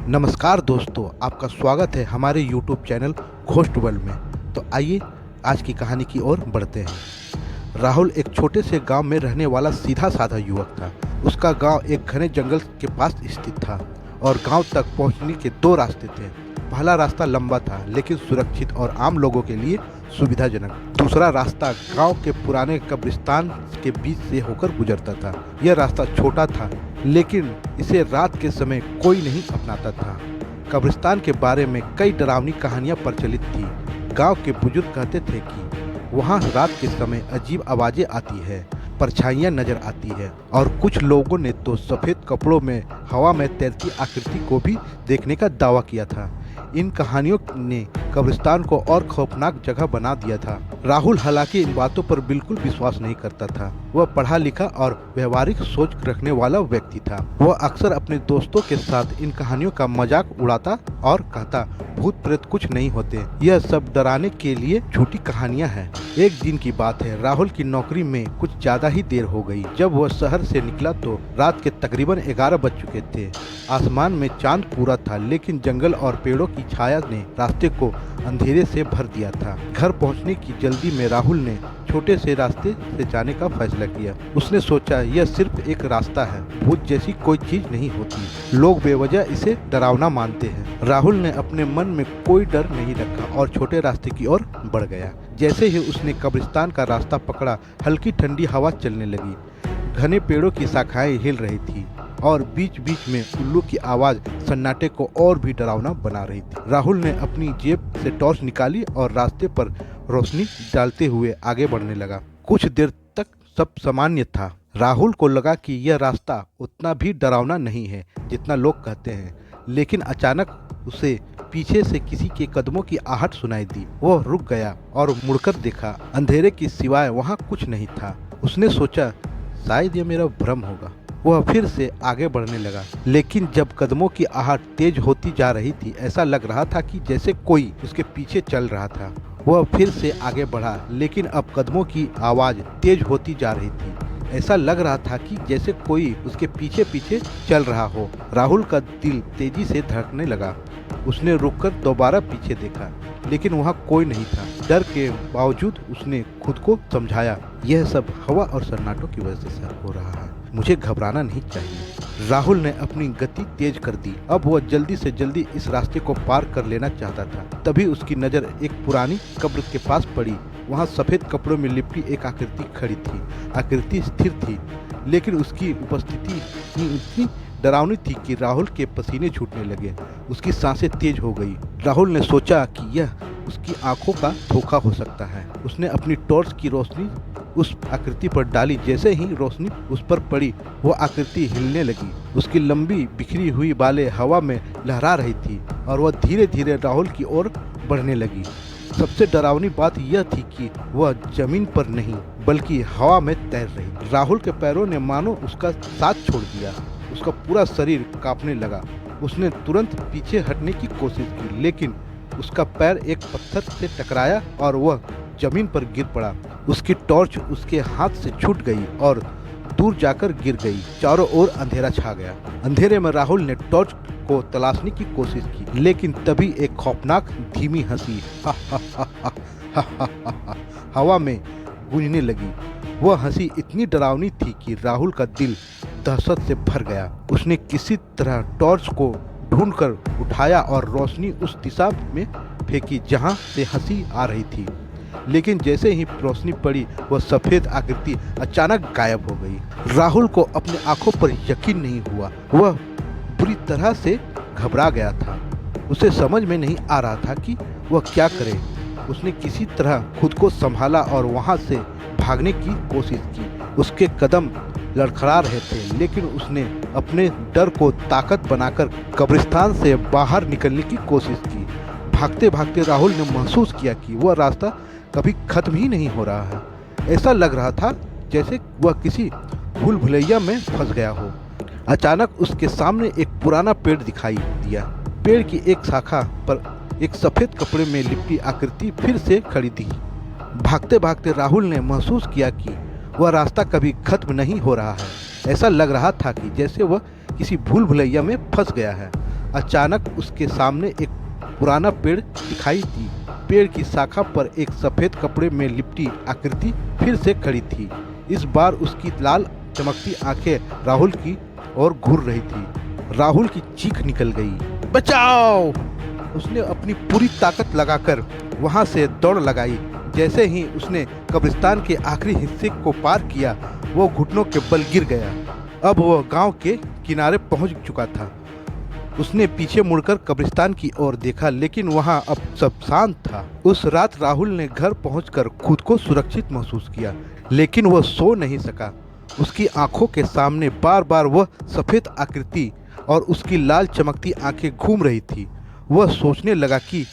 नमस्कार दोस्तों, आपका स्वागत है हमारे YouTube चैनल घोस्ट वर्ल्ड में। तो आइए आज की कहानी की ओर बढ़ते हैं। राहुल एक छोटे से गांव में रहने वाला सीधा साधा युवक था। उसका गांव एक घने जंगल के पास स्थित था और गांव तक पहुंचने के दो रास्ते थे। पहला रास्ता लंबा था लेकिन सुरक्षित और आम लोगों के लिए सुविधाजनक। दूसरा रास्ता गांव के पुराने कब्रिस्तान के बीच से होकर गुजरता था। यह रास्ता छोटा था लेकिन इसे रात के समय कोई नहीं अपनाता था। कब्रिस्तान के बारे में कई डरावनी कहानियां प्रचलित थी। गांव के बुजुर्ग कहते थे कि वहां रात के समय अजीब आवाजें आती है, परछाइयां नजर आती है और कुछ लोगों ने तो सफेद कपड़ों में हवा में तैरती आकृति को भी देखने का दावा किया था। इन कहानियों ने कब्रिस्तान को और खौफनाक जगह बना दिया था। राहुल हालांकि इन बातों पर बिल्कुल विश्वास नहीं करता था। वह पढ़ा लिखा और व्यवहारिक सोच रखने वाला व्यक्ति था। वह अक्सर अपने दोस्तों के साथ इन कहानियों का मजाक उड़ाता और कहता, भूत प्रेत कुछ नहीं होते, यह सब डराने के लिए झूठी कहानियां हैं। एक दिन की बात है, राहुल की नौकरी में कुछ ज्यादा ही देर हो गई। जब वह शहर से निकला तो रात के तकरीबन 11 बज चुके थे। आसमान में चांद पूरा था लेकिन जंगल और पेड़ों की छाया ने रास्ते को अंधेरे से भर दिया था। घर पहुंचने की जल्दी में राहुल ने छोटे से रास्ते से जाने का फैसला किया। उसने सोचा, यह सिर्फ एक रास्ता है, भूत जैसी कोई चीज नहीं होती, लोग बेवजह इसे डरावना मानते हैं। राहुल ने अपने मन में कोई डर नहीं रखा और छोटे रास्ते की ओर बढ़ गया। जैसे ही उसने कब्रिस्तान का रास्ता पकड़ा, हल्की ठंडी हवा चलने लगी। घने पेड़ों की शाखाएं हिल रही थी और बीच बीच में उल्लू की आवाज सन्नाटे को और भी डरावना बना रही थी। राहुल ने अपनी जेब से टॉर्च निकाली और रास्ते पर रोशनी डालते हुए आगे बढ़ने लगा। कुछ देर तक सब सामान्य था। राहुल को लगा कि यह रास्ता उतना भी डरावना नहीं है जितना लोग कहते हैं, लेकिन अचानक उसे पीछे से किसी के कदमों की आहट सुनाई दी। वह रुक गया और मुड़कर देखा। अंधेरे की सिवाय वहाँ कुछ नहीं था। उसने सोचा, शायद यह मेरा भ्रम होगा। वह फिर से आगे बढ़ने लगा, लेकिन जब कदमों की आहट तेज होती जा रही थी, ऐसा लग रहा था कि जैसे कोई उसके पीछे चल रहा था। वह फिर से आगे बढ़ा, लेकिन अब कदमों की आवाज तेज होती जा रही थी। ऐसा लग रहा था कि जैसे कोई उसके पीछे पीछे चल रहा हो। राहुल का दिल तेजी से धड़कने लगा। उसने रुककर दोबारा पीछे देखा, लेकिन वहाँ कोई नहीं था। डर के बावजूद उसने खुद को समझाया, यह सब हवा और सन्नाटों की वजह से हो रहा है, मुझे घबराना नहीं चाहिए। राहुल ने अपनी गति तेज कर दी। अब वह जल्दी से जल्दी इस रास्ते को पार कर लेना चाहता था। तभी उसकी नज़र एक पुरानी कब्र के पास पड़ी। वहाँ सफेद कपड़ों में लिपटी एक आकृति खड़ी थी। आकृति स्थिर थी, लेकिन उसकी उपस्थिति इतनी डरावनी थी कि राहुल के पसीने छूटने लगे। उसकी सांसें तेज हो गई। राहुल ने सोचा कि यह उसकी आंखों का धोखा हो सकता है। उसने अपनी टॉर्च की रोशनी उस आकृति पर डाली। जैसे ही रोशनी उस पर पड़ी, वह आकृति हिलने लगी। उसकी लंबी बिखरी हुई बालें हवा में लहरा रही थी और वह धीरे धीरे राहुल की ओर बढ़ने लगी। सबसे डरावनी बात यह थी कि वह जमीन पर नहीं बल्कि हवा में तैर रही। राहुल के पैरों ने मानो उसका साथ छोड़ दिया। उसका पूरा शरीर कांपने लगा। उसने तुरंत पीछे हटने की कोशिश की, लेकिन उसका पैर एक पत्थर से टकराया और वह जमीन पर गिर पड़ा। उसकी टॉर्च उसके हाथ से छूट गई और दूर जाकर गिर गई। चारों ओर अंधेरा छा गया। अंधेरे में राहुल ने टॉर्च को तलाशने की कोशिश की, लेकिन तभी एक खौफनाक धीमी हंसी हवा में गूंजने लगी। वह हंसी इतनी डरावनी थी कि राहुल का दिल दहशत से भर गया। उसने किसी तरह टॉर्च को ढूंढकर उठाया और रोशनी उस दिशा में फेंकी जहां से हंसी आ रही थी। लेकिन जैसे ही रोशनी पड़ी, वह सफेद आकृति अचानक गायब हो गई। राहुल को अपने आंखों पर यकीन नहीं हुआ। वह बुरी तरह से घबरा गया था। उसे समझ में नहीं आ रहा था कि वह क्या करे। उसने किसी तरह खुद को संभाला और वहां से भागने की कोशिश की। उसके कदम लड़खड़ा रहे थे, लेकिन उसने अपने डर को ताकत बनाकर कब्रिस्तान से बाहर निकलने की कोशिश की। भागते भागते राहुल ने महसूस किया कि वह रास्ता कभी खत्म ही नहीं हो रहा है। ऐसा लग रहा था जैसे वह किसी भूल भुलैया में फंस गया हो। अचानक उसके सामने एक पुराना पेड़ दिखाई दिया। पेड़ की एक शाखा पर एक सफेद कपड़े में लिपटी आकृति फिर से खड़ी थी। भागते भागते राहुल ने महसूस किया कि वह रास्ता कभी खत्म नहीं हो रहा है। ऐसा लग रहा था कि जैसे वह किसी भूल भुलैया में फंस गया है। अचानक उसके सामने एक पुराना पेड़ दिखाई दी। पेड़ की शाखा पर एक सफ़ेद कपड़े में लिपटी आकृति फिर से खड़ी थी। इस बार उसकी लाल चमकती आंखें राहुल की ओर घूर रही थी। राहुल की चीख निकल गई, बचाओ! उसने अपनी पूरी ताकत लगाकर वहां से दौड़ लगाई। जैसे ही उसने कब्रिस्तान के आखिरी हिस्से को पार किया, वो घुटनों के बल गिर गया। अब वह गांव के किनारे पहुंच चुका था। उसने पीछे मुड़कर कब्रिस्तान की ओर देखा, लेकिन वहां अब सब शांत था। उस रात राहुल ने घर पहुंचकर खुद को सुरक्षित महसूस किया, लेकिन वह सो नहीं सका। उसकी आंखों के सामने बार बार वह सफ़ेद आकृति और उसकी लाल चमकती आंखें घूम रही थी। वह सोचने लगा कि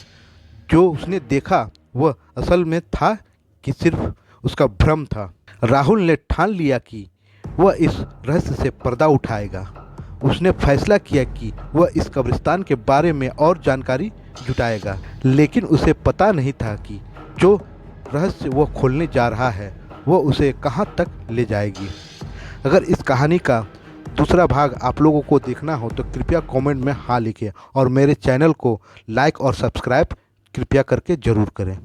जो उसने देखा वह असल में था कि सिर्फ उसका भ्रम था। राहुल ने ठान लिया कि वह इस रहस्य से पर्दा उठाएगा। उसने फैसला किया कि वह इस कब्रिस्तान के बारे में और जानकारी जुटाएगा, लेकिन उसे पता नहीं था कि जो रहस्य वह खोलने जा रहा है वह उसे कहां तक ले जाएगी। अगर इस कहानी का दूसरा भाग आप लोगों को देखना हो तो कृपया कमेंट में हाँ लिखें और मेरे चैनल को लाइक और सब्सक्राइब कृपया करके ज़रूर करें।